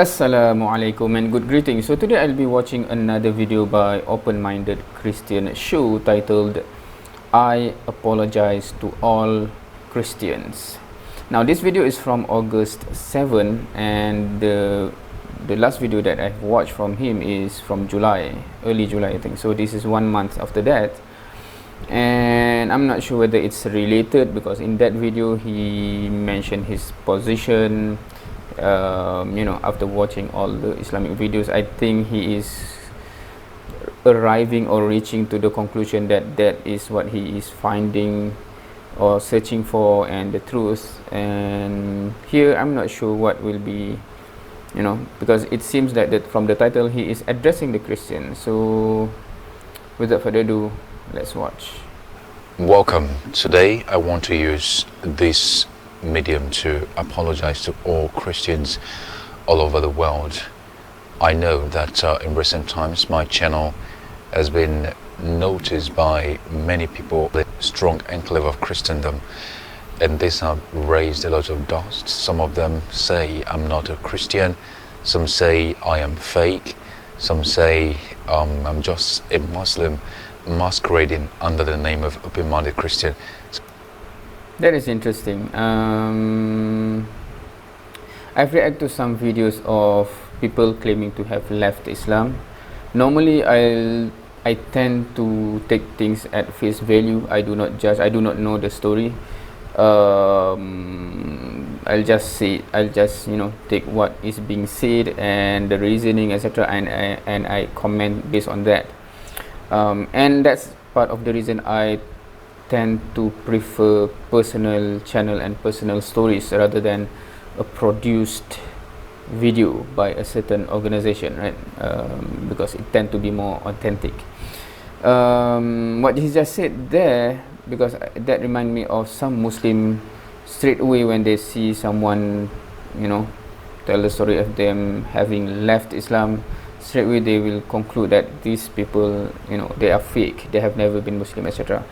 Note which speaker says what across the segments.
Speaker 1: Assalamualaikum and good greetings. So today I'll be watching another video by Open-Minded Christian show titled I Apologize to All Christians. Now this video is from August 7 and the last video that I've watched from him is from July, early July I think. So this is 1 month after that. And I'm not sure whether it's related because in that video he mentioned his position. After watching all the Islamic videos, I think he is arriving or reaching to the conclusion that that is what he is finding or searching for and the truth. And here I'm not sure what will be, because it seems that from the title he is addressing the Christian. So without further ado, let's watch.
Speaker 2: Welcome. Today I want to use this medium to apologize to all Christians all over the world. I know that in recent times my channel has been noticed by many people, the strong enclave of Christendom, and this have raised a lot of dust. Some of them say I'm not a Christian, some say I am fake, some say I'm just a Muslim masquerading under the name of Open-Minded Christian.
Speaker 1: That is interesting. I've reacted to some videos of people claiming to have left Islam. Normally, I tend to take things at face value. I do not judge. I do not know the story. I'll just take what is being said and the reasoning, etc., and I comment based on that. And that's part of the reason I tend to prefer personal channel and personal stories rather than a produced video by a certain organization, right? Because it tend to be more authentic. What he just said there, because that remind me of some Muslim straight away when they see someone, tell the story of them having left Islam, straight away they will conclude that these people, they are fake, they have never been Muslim, etc.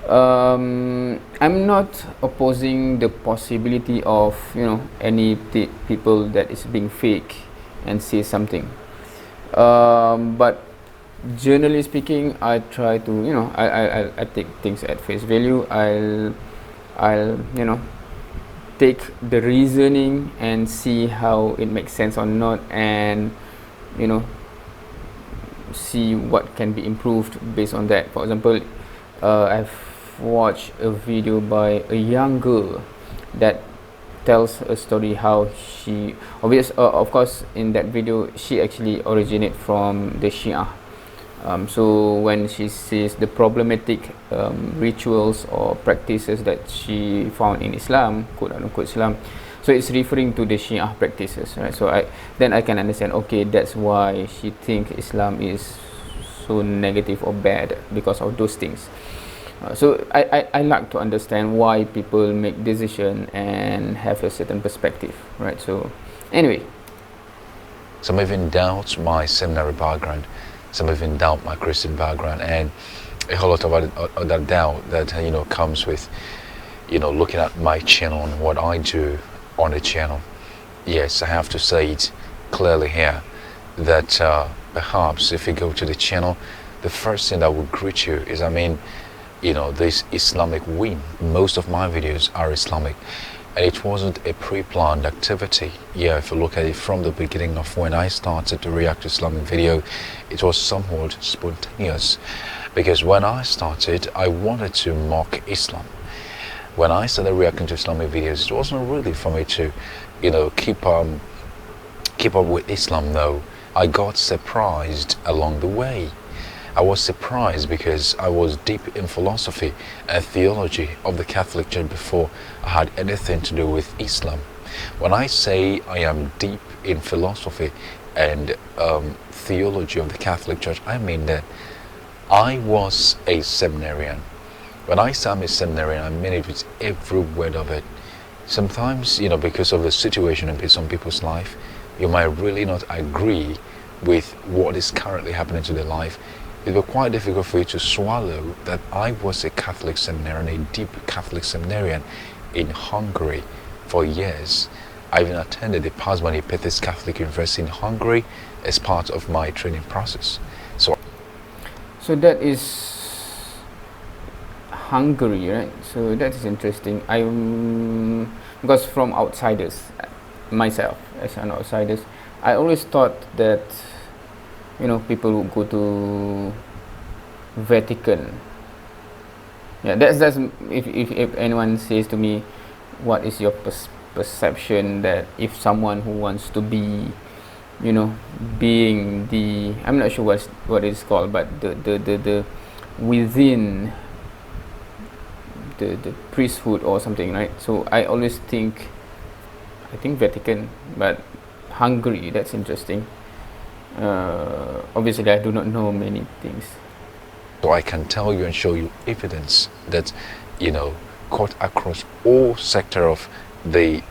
Speaker 1: I'm not opposing the possibility of any people that is being fake and say something, but generally speaking, I try to I take things at face value. I'll take the reasoning and see how it makes sense or not, and see what can be improved based on that. For example, I've watched a video by a young girl that tells a story how she, of course in that video she actually originated from the Shia. So when she sees the problematic rituals or practices that she found in Islam, quote unquote Islam, so it's referring to the Shia practices, right? So I can understand, okay, that's why she thinks Islam is so negative or bad because of those things. So I like to understand why people make decision and have a certain perspective, right? So anyway,
Speaker 2: some even doubt my seminary background, some even doubt my Christian background, and a whole lot of other doubt that comes with looking at my channel and what I do on the channel. Yes, I have to say it clearly here that perhaps if you go to the channel, the first thing that will greet you is, this Islamic wing. Most of my videos are Islamic, and it wasn't a pre-planned activity. Yeah, if you look at it from the beginning of when I started to react to Islamic video, it was somewhat spontaneous, because when I started, I wanted to mock Islam. When I started reacting to Islamic videos, it wasn't really for me to keep up with Islam. No, I got surprised along the way. I was surprised because I was deep in philosophy and theology of the Catholic Church before I had anything to do with Islam. When I say I am deep in philosophy and theology of the Catholic Church, I mean that I was a seminarian. When I say I'm a seminarian, I mean it with every word of it. Sometimes, because of the situation in some people's life, you might really not agree with what is currently happening to their life. It was quite difficult for you to swallow that I was a Catholic seminarian, a deep Catholic seminarian in Hungary for years. I even attended the Pazman Catholic University in Hungary as part of my training process.
Speaker 1: So that is Hungary, right? So that is interesting. Because from outsiders, myself as an outsiders, I always thought that people who go to Vatican. Yeah, that's if anyone says to me, what is your perception that if someone who wants to be, being the, I'm not sure what it's called, but the within the priesthood or something, right? So I always think Vatican, but Hungary, that's interesting. Obviously I do not know many things.
Speaker 2: So I can tell you and show you evidence that, cut across all sector of the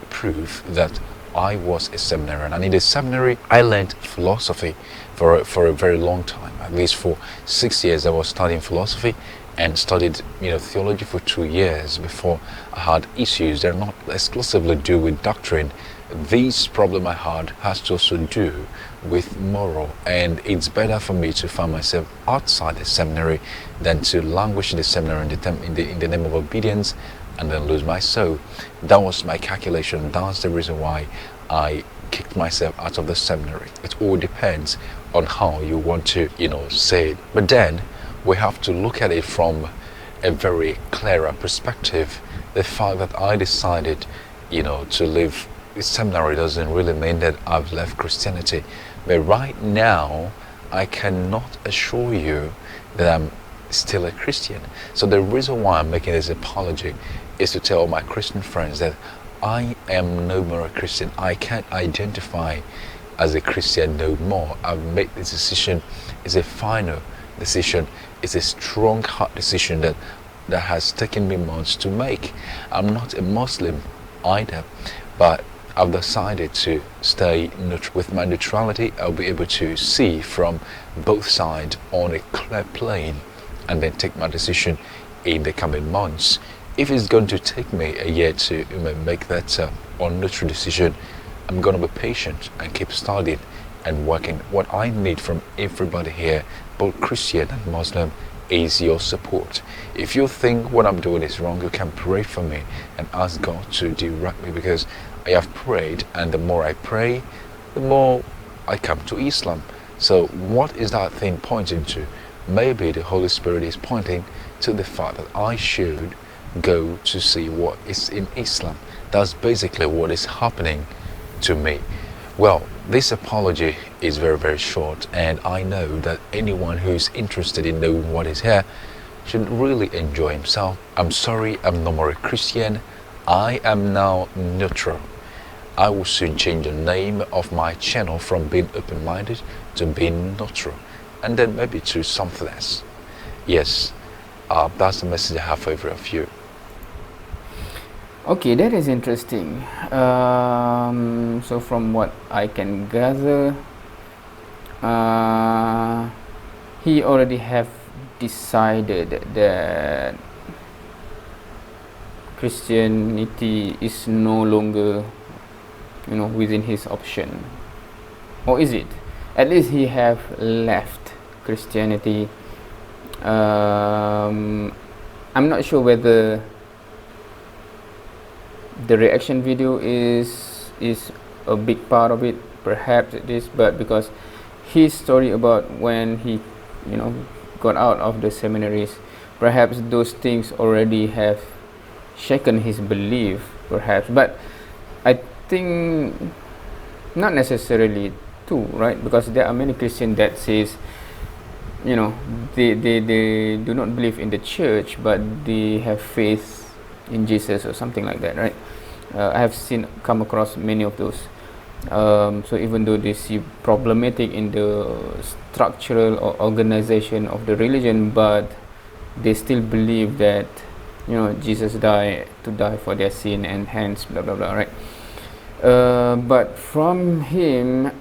Speaker 2: proof that I was a seminarian. And in the seminary, I learned philosophy for a very long time. At least for 6 years, I was studying philosophy and studied, theology for 2 years before I had issues that are not exclusively do with doctrine. This problem I had has to also do with moral, and it's better for me to find myself outside the seminary than to languish in the seminary in the name of obedience and then lose my soul. That was my calculation. That's the reason why I kicked myself out of the seminary. It all depends on how you want to, say it. But then we have to look at it from a very clearer perspective. The fact that I decided, to leave the seminary doesn't really mean that I've left Christianity. But right now, I cannot assure you that I'm still a Christian. So the reason why I'm making this apology is to tell my Christian friends that I am no more a Christian. I can't identify as a Christian no more. I've made this decision. It's a final decision. It's a strong heart decision that has taken me months to make. I'm not a Muslim either, but I've decided to stay neutral. With my neutrality, I'll be able to see from both sides on a clear plane and then take my decision in the coming months. If it's going to take me a year to make that unneutral decision, I'm going to be patient and keep studying and working. What I need from everybody here, both Christian and Muslim, is your support. If you think what I'm doing is wrong, you can pray for me and ask God to direct me, because I have prayed, and the more I pray, the more I come to Islam. So what is that thing pointing to? Maybe the Holy Spirit is pointing to the fact that I should go to see what is in Islam. That's basically what is happening to me. Well, this apology is very, very short, and I know that anyone who is interested in knowing what is here should really enjoy himself. I'm sorry, I'm no more a Christian. I am now neutral. I will soon change the name of my channel from being open-minded to being neutral, and then maybe to something else. Yes, that's the message I have for every of you.
Speaker 1: Okay, that is interesting. So from what I can gather, he already have decided that Christianity is no longer within his option, or is it? At least he have left Christianity. I'm not sure whether the reaction video is a big part of it. Perhaps it is, but because his story about when he got out of the seminaries, perhaps those things already have shaken his belief, perhaps. But I think not necessarily too, right? Because there are many Christians that says they do not believe in the church, but they have faith in Jesus or something like that, right? I have come across many of those. So even though they see problematic in the structural or organization of the religion, but they still believe that Jesus died for their sin, and hence blah blah blah, right? But from him,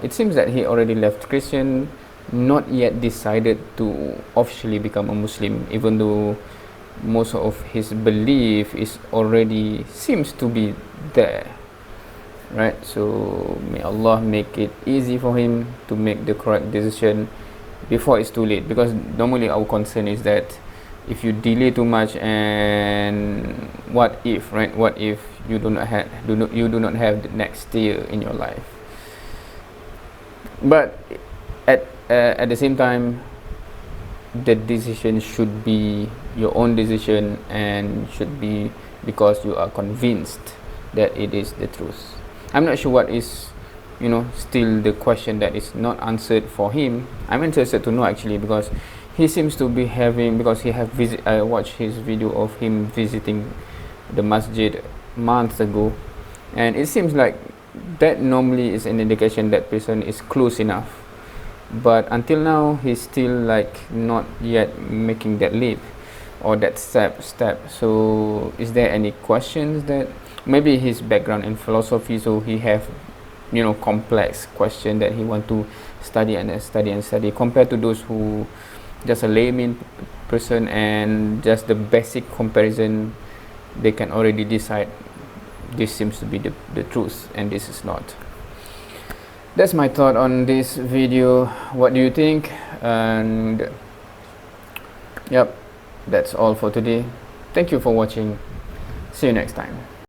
Speaker 1: it seems that he already left Christian, not yet decided to officially become a Muslim, even though most of his belief is already seems to be there. right? So may Allah make it easy for him to make the correct decision before it's too late, because normally our concern is that if you delay too much, and what if, right, what if you do not have the next year in your life. But at the same time, the decision should be your own decision, and should be because you are convinced that it is the truth. I'm not sure what is, still the question that is not answered for him. I'm interested to know actually, because he seems to be having, because I watched his video of him visiting the masjid months ago, and it seems like that normally is an indication that person is close enough. But until now, he's still like not yet making that leap or that step. So is there any questions that maybe his background in philosophy, so he have complex question that he want to study and study compared to those who just a layman person, and just the basic comparison, they can already decide this seems to be the truth and this is not. That's my thought on this video. What do you think? And yep, that's all for today. Thank you for watching. See you next time.